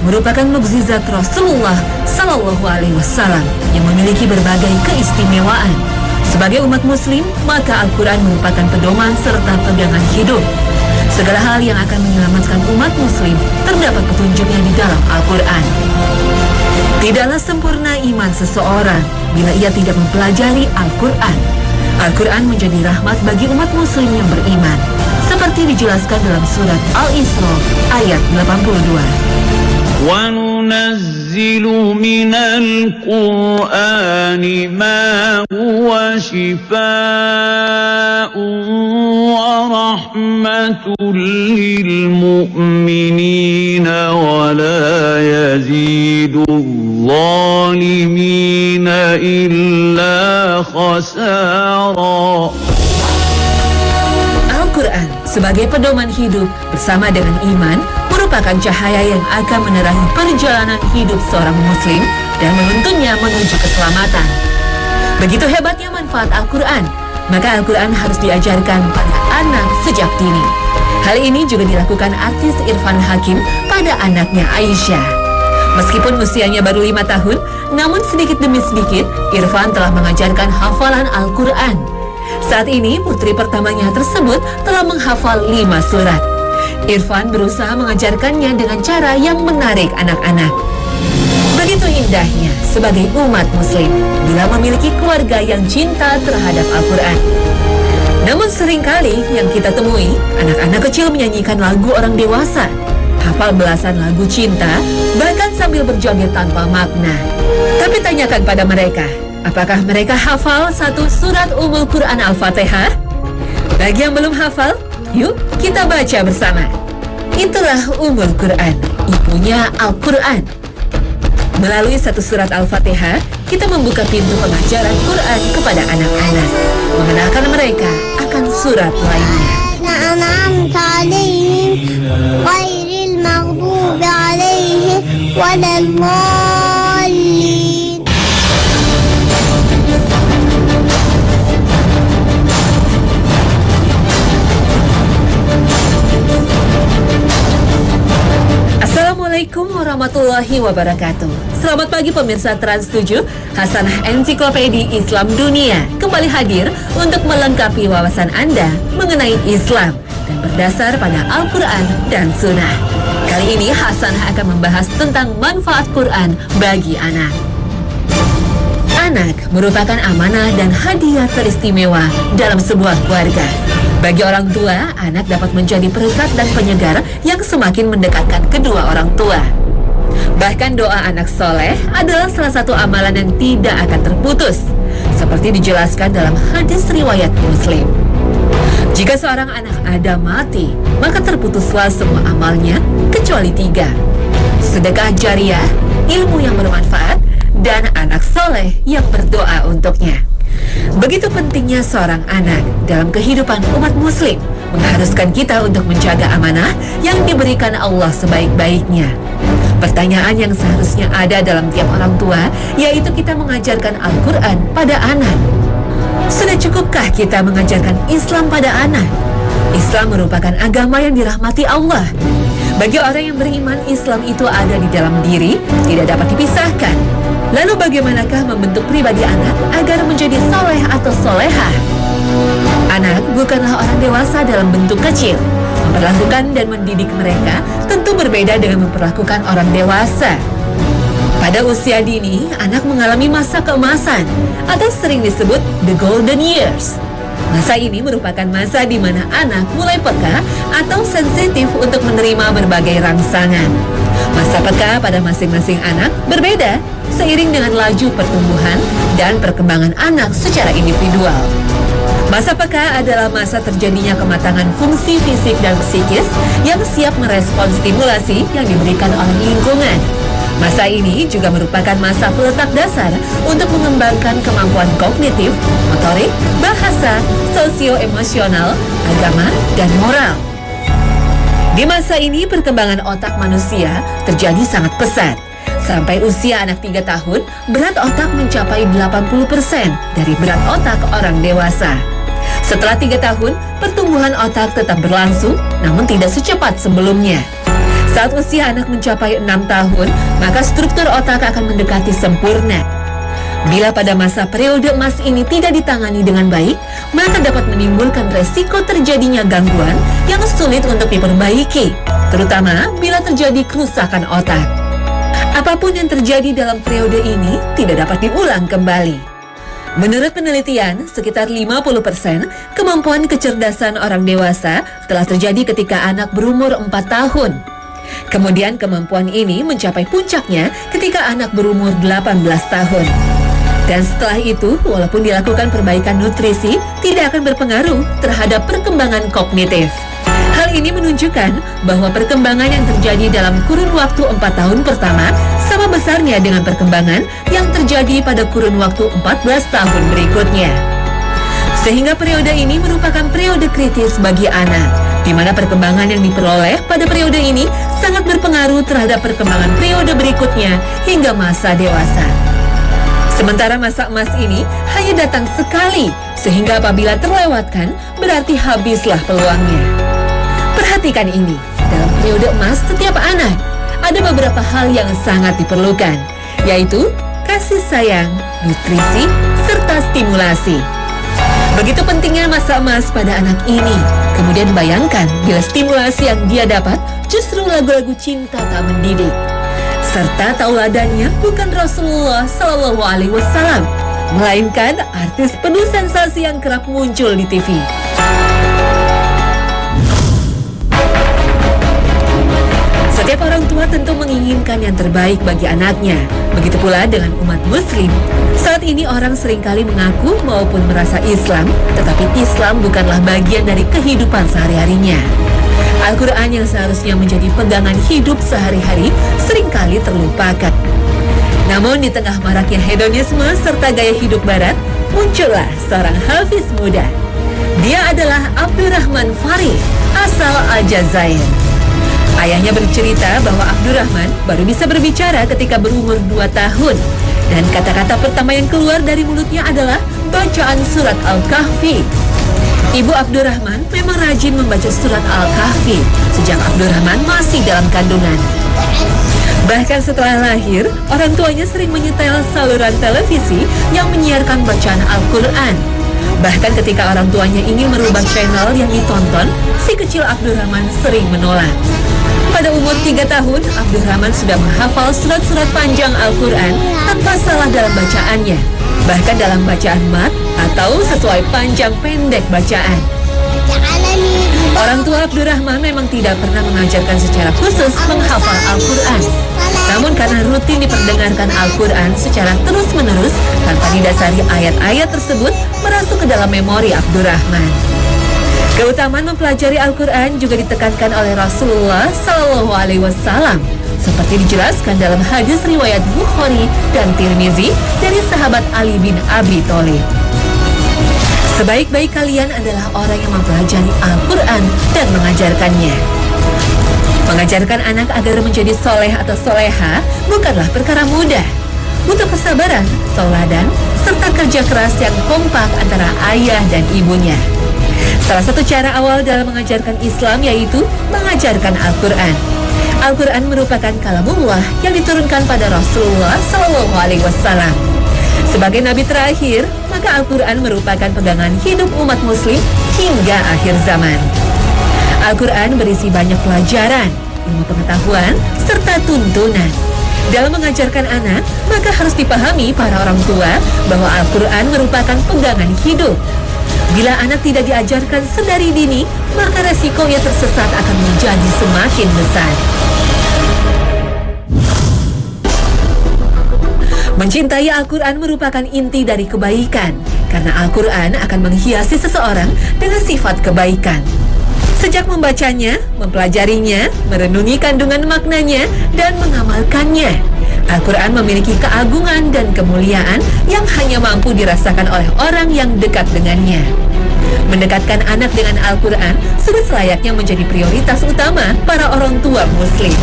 merupakan mukjizat Rasulullah Sallallahu Alaihi Wasallam yang memiliki berbagai keistimewaan. Sebagai umat Muslim, maka Al-Quran merupakan pedoman serta pegangan hidup. Segala hal yang akan menyelamatkan umat Muslim terdapat petunjuknya di dalam Al-Quran. Tidaklah sempurna iman seseorang bila ia tidak mempelajari Al-Quran. Al-Quran menjadi rahmat bagi umat Muslim yang beriman, seperti dijelaskan dalam surat Al-Isra ayat 82. وَنُنَزِّلُ مِنَ الْقُرْآنِ مَا هُوَ شِفَاءٌ وَرَحْمَةٌ لِّلْمُؤْمِنِينَ وَلَا يَزِيدُ الظَّالِمِينَ إِلَّا خَسَارًا. Al-Quran sebagai pedoman hidup bersama dengan iman merupakan cahaya yang akan menerangi perjalanan hidup seorang muslim dan menuntunnya menuju keselamatan. Begitu hebatnya manfaat Al-Quran, maka Al-Quran harus diajarkan pada anak sejak dini. Hal ini juga dilakukan artis Irfan Hakim pada anaknya Aisyah. Meskipun usianya baru 5 tahun, namun sedikit demi sedikit Irfan telah mengajarkan hafalan Al-Quran. Saat ini putri pertamanya tersebut telah menghafal 5 surat. Irfan berusaha mengajarkannya dengan cara yang menarik anak-anak. Begitu indahnya sebagai umat muslim bila memiliki keluarga yang cinta terhadap Al-Quran. Namun seringkali yang kita temui, anak-anak kecil menyanyikan lagu orang dewasa, hafal belasan lagu cinta, bahkan sambil berjoget tanpa makna. Tapi tanyakan pada mereka, apakah mereka hafal satu surat Ummul Quran Al-Fatihah? Bagi yang belum hafal, yuk kita baca bersama. Itulah Ummul Quran, ibunya Al-Quran. Melalui satu surat Al-Fatihah, kita membuka pintu pengajaran Quran kepada anak-anak, mengenalkan mereka akan surat lainnya. An'amta 'alaihim ghairil maghdubi 'alaihim waladdallin. Assalamualaikum warahmatullahi wabarakatuh. Selamat pagi pemirsa Trans 7. Hasanah Ensiklopedi Islam Dunia kembali hadir untuk melengkapi wawasan Anda mengenai Islam dan berdasar pada Al-Quran dan Sunnah. Kali ini Hasanah akan membahas tentang manfaat Quran bagi anak. Anak merupakan amanah dan hadiah teristimewa dalam sebuah keluarga. Bagi orang tua, anak dapat menjadi perekat dan penyegar yang semakin mendekatkan kedua orang tua. Bahkan doa anak soleh adalah salah satu amalan yang tidak akan terputus, seperti dijelaskan dalam hadis riwayat Muslim. Jika seorang anak Adam mati, maka terputuslah semua amalnya kecuali 3: sedekah jariah, ilmu yang bermanfaat, dan anak soleh yang berdoa untuknya. Begitu pentingnya seorang anak dalam kehidupan umat muslim, mengharuskan kita untuk menjaga amanah yang diberikan Allah sebaik-baiknya. Pertanyaan yang seharusnya ada dalam tiap orang tua, yaitu kita mengajarkan Al-Quran pada anak. Sudah cukupkah kita mengajarkan Islam pada anak? Islam merupakan agama yang dirahmati Allah. Bagi orang yang beriman, Islam itu ada di dalam diri, tidak dapat dipisahkan. Lalu bagaimanakah membentuk pribadi anak agar menjadi soleh atau solehah? Anak bukanlah orang dewasa dalam bentuk kecil. Memperlakukan dan mendidik mereka tentu berbeda dengan memperlakukan orang dewasa. Pada usia dini, anak mengalami masa keemasan atau sering disebut the golden years. Masa ini merupakan masa di mana anak mulai peka atau sensitif untuk menerima berbagai rangsangan. Masa peka pada masing-masing anak berbeda seiring dengan laju pertumbuhan dan perkembangan anak secara individual. Masa peka adalah masa terjadinya kematangan fungsi fisik dan psikis yang siap merespons stimulasi yang diberikan oleh lingkungan. Masa ini juga merupakan masa peletak dasar untuk mengembangkan kemampuan kognitif, motorik, bahasa, sosio-emosional, agama, dan moral. Di masa ini perkembangan otak manusia terjadi sangat pesat. Sampai usia anak 3 tahun, berat otak mencapai 80% dari berat otak orang dewasa. Setelah 3 tahun, pertumbuhan otak tetap berlangsung, namun tidak secepat sebelumnya. Saat usia anak mencapai 6 tahun, maka struktur otak akan mendekati sempurna. Bila pada masa periode emas ini tidak ditangani dengan baik, maka dapat menimbulkan resiko terjadinya gangguan yang sulit untuk diperbaiki, terutama bila terjadi kerusakan otak. Apapun yang terjadi dalam periode ini tidak dapat diulang kembali. Menurut penelitian, sekitar 50% kemampuan kecerdasan orang dewasa telah terjadi ketika anak berumur 4 tahun. Kemudian kemampuan ini mencapai puncaknya ketika anak berumur 18 tahun. Dan setelah itu, walaupun dilakukan perbaikan nutrisi, tidak akan berpengaruh terhadap perkembangan kognitif. Hal ini menunjukkan bahwa perkembangan yang terjadi dalam kurun waktu 4 tahun pertama sama besarnya dengan perkembangan yang terjadi pada kurun waktu 14 tahun berikutnya. Sehingga periode ini merupakan periode kritis bagi anak, di mana perkembangan yang diperoleh pada periode ini sangat berpengaruh terhadap perkembangan periode berikutnya hingga masa dewasa. Sementara masa emas ini hanya datang sekali, sehingga apabila terlewatkan, berarti habislah peluangnya. Perhatikan ini, dalam periode emas setiap anak, ada beberapa hal yang sangat diperlukan, yaitu kasih sayang, nutrisi, serta stimulasi. Begitu pentingnya masa emas pada anak ini. Kemudian bayangkan bila stimulasi yang dia dapat justru lagu-lagu cinta tak mendidik. Serta tauladannya bukan Rasulullah Shallallahu Alaihi Wasallam, melainkan artis penuh sensasi yang kerap muncul di TV. Setiap orang tua tentu menginginkan yang terbaik bagi anaknya. Begitu pula dengan umat muslim. Saat ini orang seringkali mengaku maupun merasa Islam, tetapi Islam bukanlah bagian dari kehidupan sehari-harinya. Al-Quran yang seharusnya menjadi pegangan hidup sehari-hari seringkali terlupakan. Namun di tengah maraknya hedonisme serta gaya hidup barat, muncullah seorang hafiz muda. Dia adalah Abdurrahman Farid, asal Aljazair. Ayahnya bercerita bahwa Abdurrahman baru bisa berbicara ketika berumur 2 tahun. Dan kata-kata pertama yang keluar dari mulutnya adalah bacaan surat Al-Kahfi. Ibu Abdurrahman memang rajin membaca surat Al-Kahfi sejak Abdurrahman masih dalam kandungan. Bahkan setelah lahir, orang tuanya sering menyetel saluran televisi yang menyiarkan bacaan Al-Quran. Bahkan ketika orang tuanya ingin merubah channel yang ditonton, si kecil Abdurrahman sering menolak. Pada umur 3 tahun, Abdurrahman sudah menghafal surat-surat panjang Al-Quran tanpa salah dalam bacaannya, bahkan dalam bacaan mat atau sesuai panjang pendek bacaan. Orang tua Abdurrahman memang tidak pernah mengajarkan secara khusus menghafal Al-Quran. Namun karena rutin diperdengarkan Al-Quran secara terus-menerus tanpa didasari ayat-ayat tersebut merasuk ke dalam memori Abdurrahman. Keutamaan mempelajari Al-Quran juga ditekankan oleh Rasulullah Shallallahu Alaihi Wasallam, seperti dijelaskan dalam hadis riwayat Bukhari dan Tirmizi dari sahabat Ali bin Abi Thalib. Sebaik-baik kalian adalah orang yang mempelajari Al-Quran dan mengajarkannya. Mengajarkan anak agar menjadi soleh atau soleha bukanlah perkara mudah. Butuh kesabaran, tauladan, serta kerja keras yang kompak antara ayah dan ibunya. Salah satu cara awal dalam mengajarkan Islam yaitu mengajarkan Al-Quran. Al-Quran merupakan kalamullah yang diturunkan pada Rasulullah Shallallahu Alaihi Wasallam. Sebagai nabi terakhir, maka Al-Quran merupakan pegangan hidup umat muslim hingga akhir zaman. Al-Quran berisi banyak pelajaran, ilmu pengetahuan, serta tuntunan. Dalam mengajarkan anak, maka harus dipahami para orang tua bahwa Al-Quran merupakan pegangan hidup. Bila anak tidak diajarkan sedari dini, maka resiko ia tersesat akan menjadi semakin besar. Mencintai Al-Quran merupakan inti dari kebaikan, karena Al-Quran akan menghiasi seseorang dengan sifat kebaikan. Sejak membacanya, mempelajarinya, merenungi kandungan maknanya, dan mengamalkannya, Al-Quran memiliki keagungan dan kemuliaan yang hanya mampu dirasakan oleh orang yang dekat dengannya. Mendekatkan anak dengan Al-Quran sudah selayaknya menjadi prioritas utama para orang tua muslim,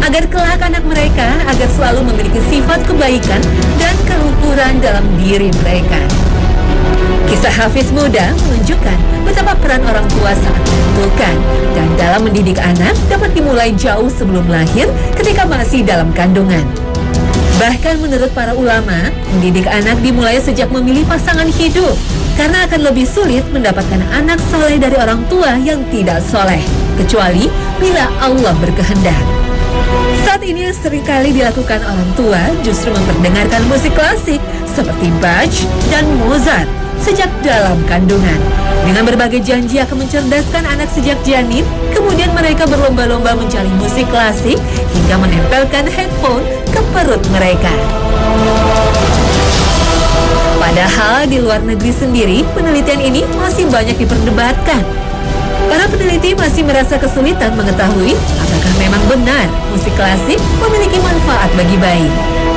agar kelak anak mereka agar selalu memiliki sifat kebaikan dan keluhuran dalam diri mereka. Kisah Hafiz muda menunjukkan betapa peran orang tua sangat menentukan dan dalam mendidik anak dapat dimulai jauh sebelum lahir ketika masih dalam kandungan. Bahkan menurut para ulama, mendidik anak dimulai sejak memilih pasangan hidup, karena akan lebih sulit mendapatkan anak soleh dari orang tua yang tidak soleh, kecuali bila Allah berkehendak. Saat ini yang seringkali dilakukan orang tua justru memperdengarkan musik klasik seperti Bach dan Mozart sejak dalam kandungan. Dengan berbagai janji akan mencerdaskan anak sejak janin, kemudian mereka berlomba-lomba mencari musik klasik hingga menempelkan headphone ke perut mereka. Padahal di luar negeri sendiri, penelitian ini masih banyak diperdebatkan. Para peneliti masih merasa kesulitan mengetahui apakah memang benar musik klasik memiliki manfaat bagi bayi.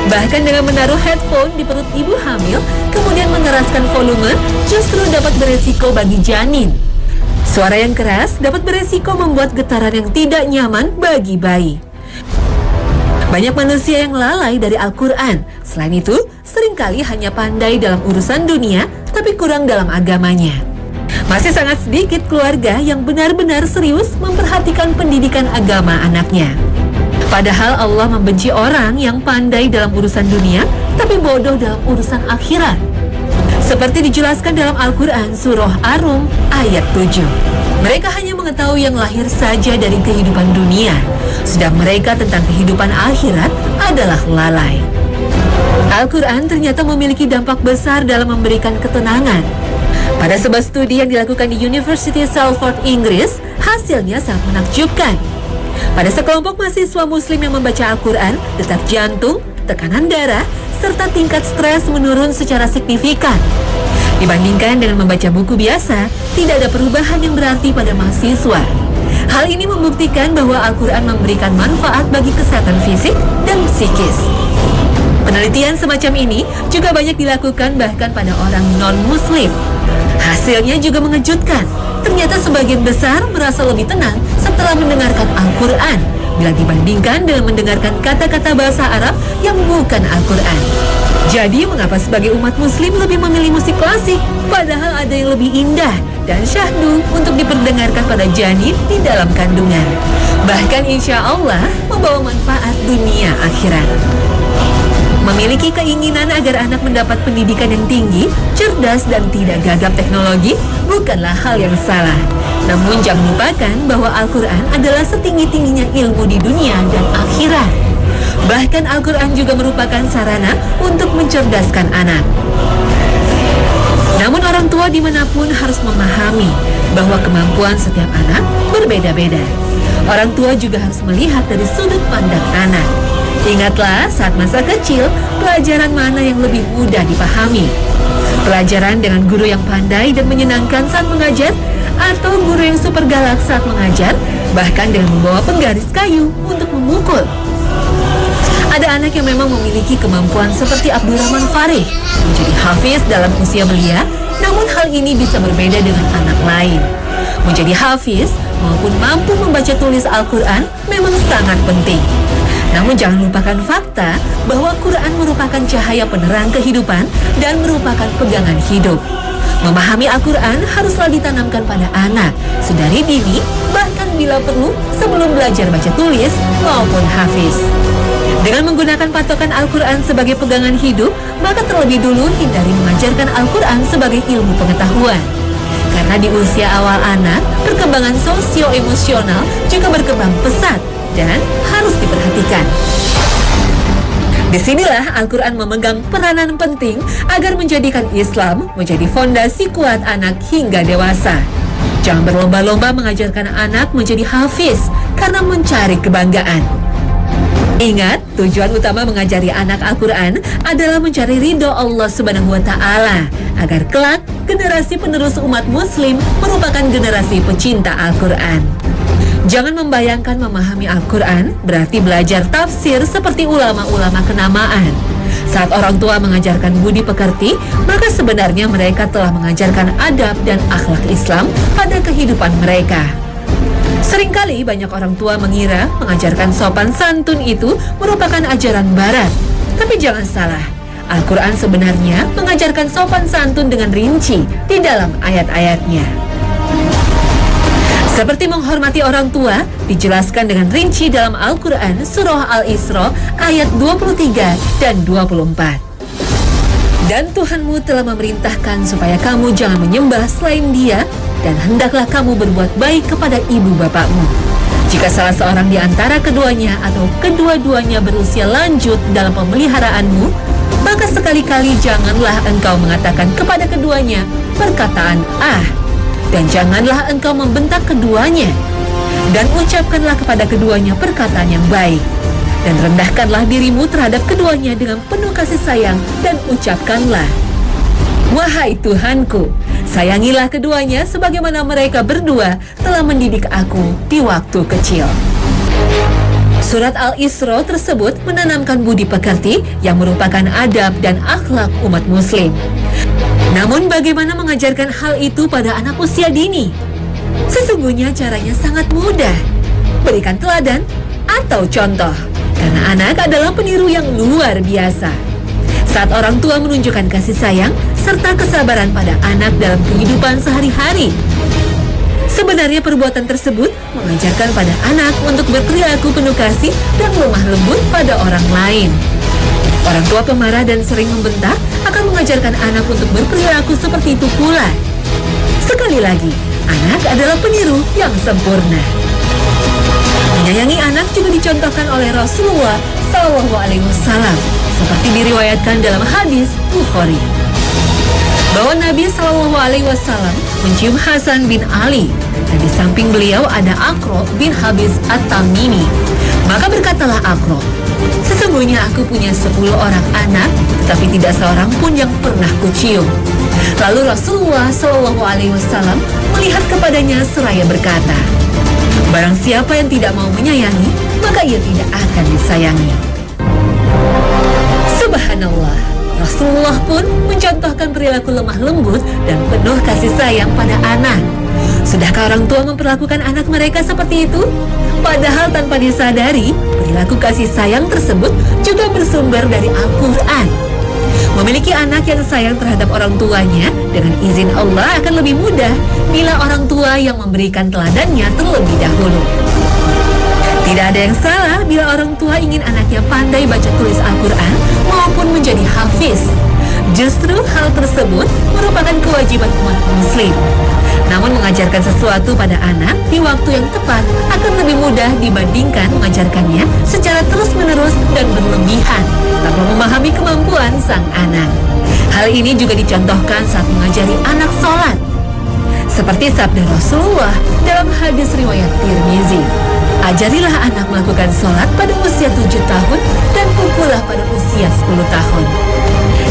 Bahkan dengan menaruh headphone di perut ibu hamil, kemudian mengeraskan volume, justru dapat beresiko bagi janin. Suara yang keras dapat beresiko membuat getaran yang tidak nyaman bagi bayi. Banyak manusia yang lalai dari Al-Quran. Selain itu, seringkali hanya pandai dalam urusan dunia, tapi kurang dalam agamanya. Masih sangat sedikit keluarga yang benar-benar serius memperhatikan pendidikan agama anaknya. Padahal Allah membenci orang yang pandai dalam urusan dunia, tapi bodoh dalam urusan akhirat. Seperti dijelaskan dalam Al-Quran Surah Ar-Rum ayat 7. Mereka hanya mengetahui yang lahir saja dari kehidupan dunia, sedang mereka tentang kehidupan akhirat adalah lalai. Al-Quran ternyata memiliki dampak besar dalam memberikan ketenangan. Pada sebuah studi yang dilakukan di University Salford, Inggris, hasilnya sangat menakjubkan. Pada sekelompok mahasiswa muslim yang membaca Al-Quran, detak jantung, tekanan darah, serta tingkat stres menurun secara signifikan. Dibandingkan dengan membaca buku biasa, tidak ada perubahan yang berarti pada mahasiswa. Hal ini membuktikan bahwa Al-Quran memberikan manfaat bagi kesehatan fisik dan psikis. Penelitian semacam ini juga banyak dilakukan bahkan pada orang non-muslim. Hasilnya juga mengejutkan. Ternyata sebagian besar merasa lebih tenang setelah mendengarkan Al-Quran bila dibandingkan dengan mendengarkan kata-kata bahasa Arab yang bukan Al-Quran. Jadi mengapa sebagai umat muslim lebih memilih musik klasik, padahal ada yang lebih indah dan syahdu untuk diperdengarkan pada janin di dalam kandungan. Bahkan insya Allah membawa manfaat dunia akhirat. Memiliki keinginan agar anak mendapat pendidikan yang tinggi, cerdas dan tidak gagap teknologi bukanlah hal yang salah. Namun jangan lupakan bahwa Al-Quran adalah setinggi-tingginya ilmu di dunia dan akhirat. Bahkan Al-Quran juga merupakan sarana untuk mencerdaskan anak. Namun orang tua dimanapun harus memahami bahwa kemampuan setiap anak berbeda-beda. Orang tua juga harus melihat dari sudut pandang anak. Ingatlah saat masa kecil, pelajaran mana yang lebih mudah dipahami. Pelajaran dengan guru yang pandai dan menyenangkan saat mengajar, atau guru yang super galak saat mengajar, bahkan dengan membawa penggaris kayu untuk memukul. Ada anak yang memang memiliki kemampuan seperti Abdurrahman Farih, menjadi hafiz dalam usia belia, namun hal ini bisa berbeda dengan anak lain. Menjadi hafiz maupun mampu membaca tulis Al-Quran memang sangat penting. Namun jangan lupakan fakta bahwa Quran merupakan cahaya penerang kehidupan dan merupakan pegangan hidup. Memahami Al-Quran haruslah ditanamkan pada anak sedari dini, bahkan bila perlu sebelum belajar baca tulis maupun hafiz. Dengan menggunakan patokan Al-Quran sebagai pegangan hidup, maka terlebih dulu hindari mengajarkan Al-Quran sebagai ilmu pengetahuan. Karena di usia awal anak, perkembangan sosio-emosional juga berkembang pesat dan harus diperhatikan. Disinilah Al-Quran memegang peranan penting agar menjadikan Islam menjadi fondasi kuat anak hingga dewasa. Jangan berlomba-lomba mengajarkan anak menjadi hafiz karena mencari kebanggaan. Ingat, tujuan utama mengajari anak Al-Quran adalah mencari ridho Allah Subhanahu wa Ta'ala, agar kelak generasi penerus umat Muslim merupakan generasi pecinta Al-Quran. Jangan membayangkan memahami Al-Quran berarti belajar tafsir seperti ulama-ulama kenamaan. Saat orang tua mengajarkan budi pekerti, maka sebenarnya mereka telah mengajarkan adab dan akhlak Islam pada kehidupan mereka. Seringkali banyak orang tua mengira mengajarkan sopan santun itu merupakan ajaran barat. Tapi jangan salah, Al-Quran sebenarnya mengajarkan sopan santun dengan rinci di dalam ayat-ayatnya. Seperti menghormati orang tua, dijelaskan dengan rinci dalam Al-Quran Surah Al-Isra ayat 23 dan 24. Dan Tuhanmu telah memerintahkan supaya kamu jangan menyembah selain Dia, dan hendaklah kamu berbuat baik kepada ibu bapakmu. Jika salah seorang di antara keduanya atau kedua-duanya berusia lanjut dalam pemeliharaanmu, maka sekali-kali janganlah engkau mengatakan kepada keduanya perkataan dan janganlah engkau membentak keduanya, dan ucapkanlah kepada keduanya perkataan yang baik, dan rendahkanlah dirimu terhadap keduanya dengan penuh kasih sayang, dan ucapkanlah, wahai Tuhanku, sayangilah keduanya sebagaimana mereka berdua telah mendidik aku di waktu kecil. Surat Al-Isra tersebut menanamkan budi pekerti yang merupakan adab dan akhlak umat muslim. Namun bagaimana mengajarkan hal itu pada anak usia dini? Sesungguhnya caranya sangat mudah. Berikan teladan atau contoh, karena anak adalah peniru yang luar biasa. Saat orang tua menunjukkan kasih sayang serta kesabaran pada anak dalam kehidupan sehari-hari, sebenarnya perbuatan tersebut mengajarkan pada anak untuk berperilaku penuh kasih dan lemah lembut pada orang lain. Orang tua pemarah dan sering membentak akan mengajarkan anak untuk berperilaku seperti itu pula. Sekali lagi, anak adalah peniru yang sempurna. Menyayangi anak juga dicontohkan oleh Rasulullah SAW, seperti diriwayatkan dalam hadis Bukhari, bahwa Nabi SAW mencium Hasan bin Ali, dan di samping beliau ada Aqra bin Habis At-Tamimi. Maka berkatalah Aqra, sesungguhnya aku punya 10 orang anak, tetapi tidak seorang pun yang pernah kucium. Lalu Rasulullah SAW melihat kepadanya seraya berkata, barang siapa yang tidak mau menyayangi, maka ia tidak akan disayangi. Subhanallah, Rasulullah pun mencontohkan perilaku lemah lembut dan penuh kasih sayang pada anak. Sudahkah orang tua memperlakukan anak mereka seperti itu? Padahal tanpa disadari, perilaku kasih sayang tersebut juga bersumber dari Al-Quran. Memiliki anak yang sayang terhadap orang tuanya dengan izin Allah akan lebih mudah bila orang tua yang memberikan teladannya terlebih dahulu. Tidak ada yang salah bila orang tua ingin anaknya pandai baca tulis Al-Quran maupun menjadi hafiz. Justru hal tersebut merupakan kewajiban umat muslim. Namun mengajarkan sesuatu pada anak di waktu yang tepat akan lebih mudah dibandingkan mengajarkannya secara terus-menerus dan berlebihan tanpa memahami kemampuan sang anak. Hal ini juga dicontohkan saat mengajari anak sholat. Seperti sabda Rasulullah dalam hadis riwayat Tirmizi, ajarilah anak melakukan sholat pada usia 7 tahun dan pukullah pada usia 10 tahun.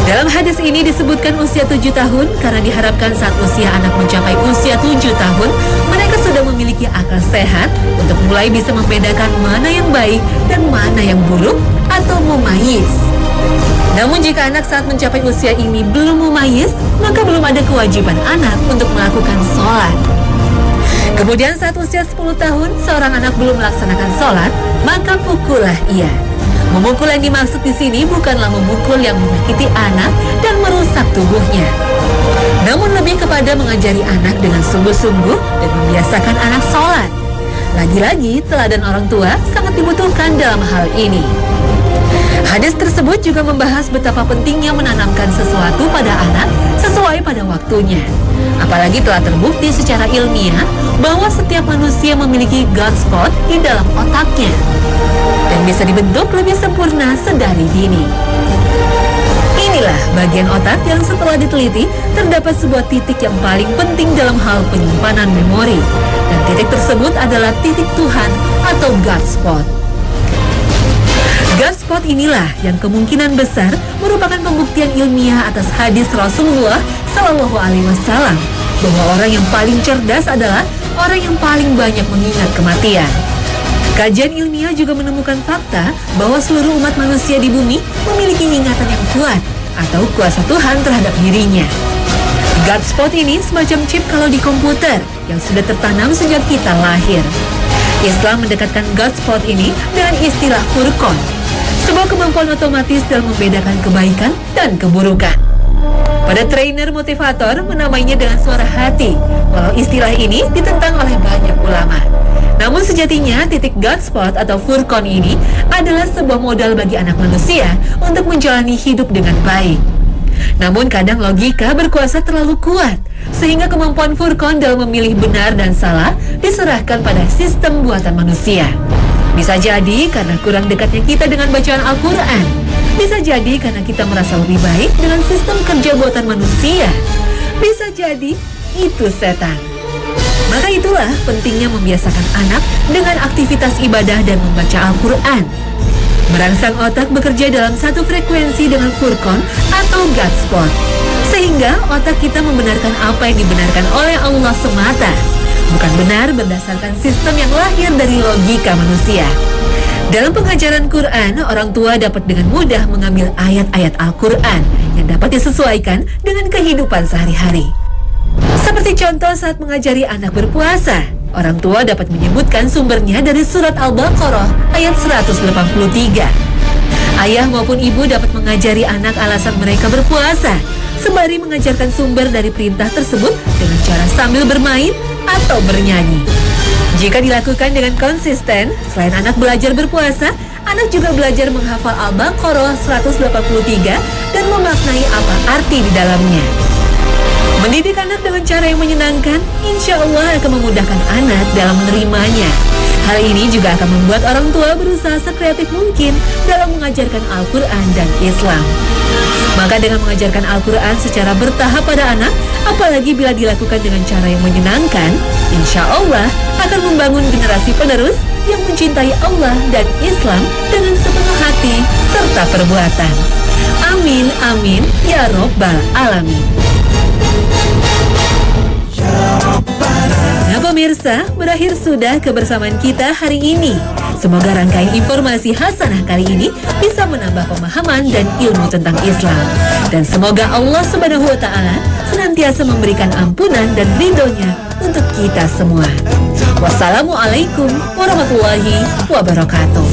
Dalam hadis ini disebutkan usia 7 tahun karena diharapkan saat usia anak mencapai usia 7 tahun, mereka sudah memiliki akal sehat untuk mulai bisa membedakan mana yang baik dan mana yang buruk atau mumayyiz. Namun jika anak saat mencapai usia ini belum mumayyiz, maka belum ada kewajiban anak untuk melakukan sholat. Kemudian saat usia 10 tahun, seorang anak belum melaksanakan sholat, maka pukullah ia. Memukul yang dimaksud di sini bukanlah memukul yang menyakiti anak dan merusak tubuhnya, namun lebih kepada mengajari anak dengan sungguh-sungguh dan membiasakan anak sholat. Lagi-lagi, teladan orang tua sangat dibutuhkan dalam hal ini. Hadis tersebut juga membahas betapa pentingnya menanamkan sesuatu pada anak sesuai pada waktunya. Apalagi telah terbukti secara ilmiah bahwa setiap manusia memiliki God spot di dalam otaknya dan bisa dibentuk lebih sempurna sedari dini. Inilah bagian otak yang setelah diteliti terdapat sebuah titik yang paling penting dalam hal penyimpanan memori, dan titik tersebut adalah titik Tuhan atau God spot. God spot inilah yang kemungkinan besar merupakan pembuktian ilmiah atas hadis Rasulullah SAW bahwa orang yang paling cerdas adalah orang yang paling banyak mengingat kematian. Kajian ilmiah juga menemukan fakta bahwa seluruh umat manusia di bumi memiliki ingatan yang kuat atau kuasa Tuhan terhadap dirinya. God spot ini semacam chip kalau di komputer yang sudah tertanam sejak kita lahir. Islam mendekatkan God spot ini dengan istilah Furqan, sebuah kemampuan otomatis dalam membedakan kebaikan dan keburukan. Pada trainer motivator menamainya dengan suara hati, walau istilah ini ditentang oleh banyak ulama. Namun sejatinya titik God Spot atau Furqan ini adalah sebuah modal bagi anak manusia untuk menjalani hidup dengan baik. Namun kadang logika berkuasa terlalu kuat, sehingga kemampuan Furqan dalam memilih benar dan salah diserahkan pada sistem buatan manusia. Bisa jadi karena kurang dekatnya kita dengan bacaan Al-Quran. Bisa jadi karena kita merasa lebih baik dengan sistem kerja buatan manusia. Bisa jadi itu setan. Maka itulah pentingnya membiasakan anak dengan aktivitas ibadah dan membaca Al-Quran. Merangsang otak bekerja dalam satu frekuensi dengan Furqan atau God Spot, sehingga otak kita membenarkan apa yang dibenarkan oleh Allah semata, bukan benar berdasarkan sistem yang lahir dari logika manusia. Dalam pengajaran Quran, orang tua dapat dengan mudah mengambil ayat-ayat Al-Quran yang dapat disesuaikan dengan kehidupan sehari-hari. Seperti contoh saat mengajari anak berpuasa, orang tua dapat menyebutkan sumbernya dari surat Al-Baqarah ayat 183. Ayah maupun ibu dapat mengajari anak alasan mereka berpuasa, sembari mengajarkan sumber dari perintah tersebut dengan cara sambil bermain atau bernyanyi. Jika dilakukan dengan konsisten, selain anak belajar berpuasa, anak juga belajar menghafal Al-Baqarah 183 dan memaknai apa arti di dalamnya. Mendidik anak dengan cara yang menyenangkan, insya Allah akan memudahkan anak dalam menerimanya. Hal ini juga akan membuat orang tua berusaha sekreatif mungkin dalam mengajarkan Al-Quran dan Islam. Maka dengan mengajarkan Al-Quran secara bertahap pada anak, apalagi bila dilakukan dengan cara yang menyenangkan, insya Allah akan membangun generasi penerus yang mencintai Allah dan Islam dengan sepenuh hati serta perbuatan. Amin, amin, ya Rabbal Alamin. Nah pemirsa, berakhir sudah kebersamaan kita hari ini. Semoga rangkaian informasi Hasanah kali ini bisa menambah pemahaman dan ilmu tentang Islam. Dan semoga Allah Subhanahu wa Ta'ala senantiasa memberikan ampunan dan ridhonya untuk kita semua. Wassalamualaikum warahmatullahi wabarakatuh.